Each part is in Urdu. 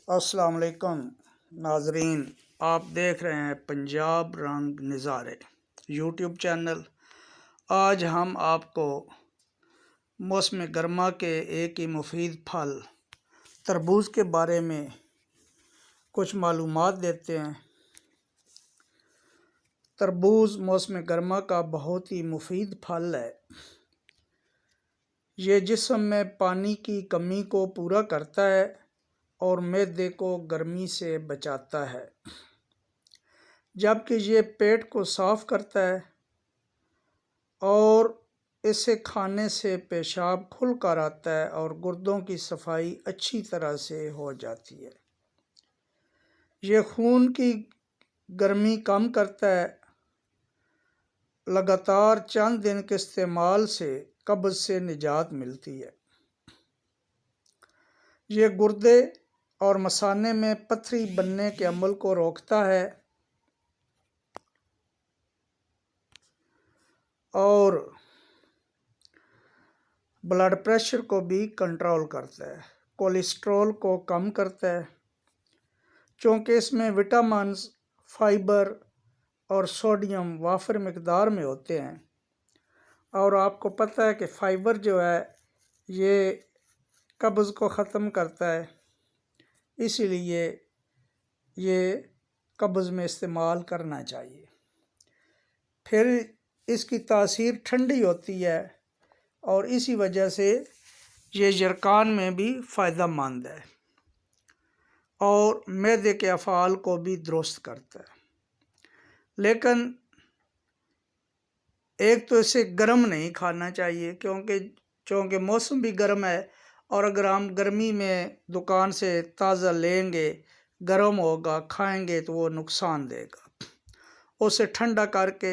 السلام علیکم ناظرین، آپ دیکھ رہے ہیں پنجاب رنگ نظارے یوٹیوب چینل۔ آج ہم آپ کو موسم گرما کے ایک ہی مفید پھل تربوز کے بارے میں کچھ معلومات دیتے ہیں۔ تربوز موسم گرما کا بہت ہی مفید پھل ہے۔ یہ جسم میں پانی کی کمی کو پورا کرتا ہے اور معدے کو گرمی سے بچاتا ہے، جبکہ یہ پیٹ کو صاف کرتا ہے اور اسے کھانے سے پیشاب کھل کر آتا ہے اور گردوں کی صفائی اچھی طرح سے ہو جاتی ہے۔ یہ خون کی گرمی کم کرتا ہے۔ لگاتار چند دن کے استعمال سے قبض سے نجات ملتی ہے۔ یہ گردے اور مثانے میں پتھری بننے کے عمل کو روکتا ہے اور بلڈ پریشر کو بھی کنٹرول کرتا ہے۔ کولیسٹرول کو کم کرتا ہے، چونکہ اس میں وٹامنز، فائبر اور سوڈیم وافر مقدار میں ہوتے ہیں، اور آپ کو پتہ ہے کہ فائبر جو ہے یہ قبض کو ختم کرتا ہے، اسی لیے یہ قبض میں استعمال کرنا چاہیے۔ پھر اس کی تاثیر ٹھنڈی ہوتی ہے اور اسی وجہ سے یہ یرقان میں بھی فائدہ مند ہے اور معدے کے افعال کو بھی درست کرتا ہے۔ لیکن ایک تو اسے گرم نہیں کھانا چاہیے، چونکہ موسم بھی گرم ہے، اور اگر ہم گرمی میں دکان سے تازہ لیں گے، گرم ہوگا، کھائیں گے تو وہ نقصان دے گا۔ اسے ٹھنڈا کر کے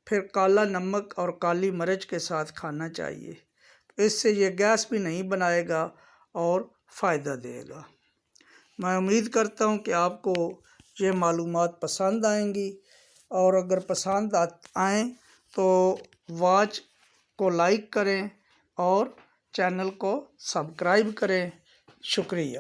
پھر کالا نمک اور کالی مرچ کے ساتھ کھانا چاہیے، اس سے یہ گیس بھی نہیں بنائے گا اور فائدہ دے گا۔ میں امید کرتا ہوں کہ آپ کو یہ معلومات پسند آئیں گی، اور اگر پسند آئیں تو واچ کو لائک کریں اور چینل کو سبسکرائب کریں۔ شکریہ۔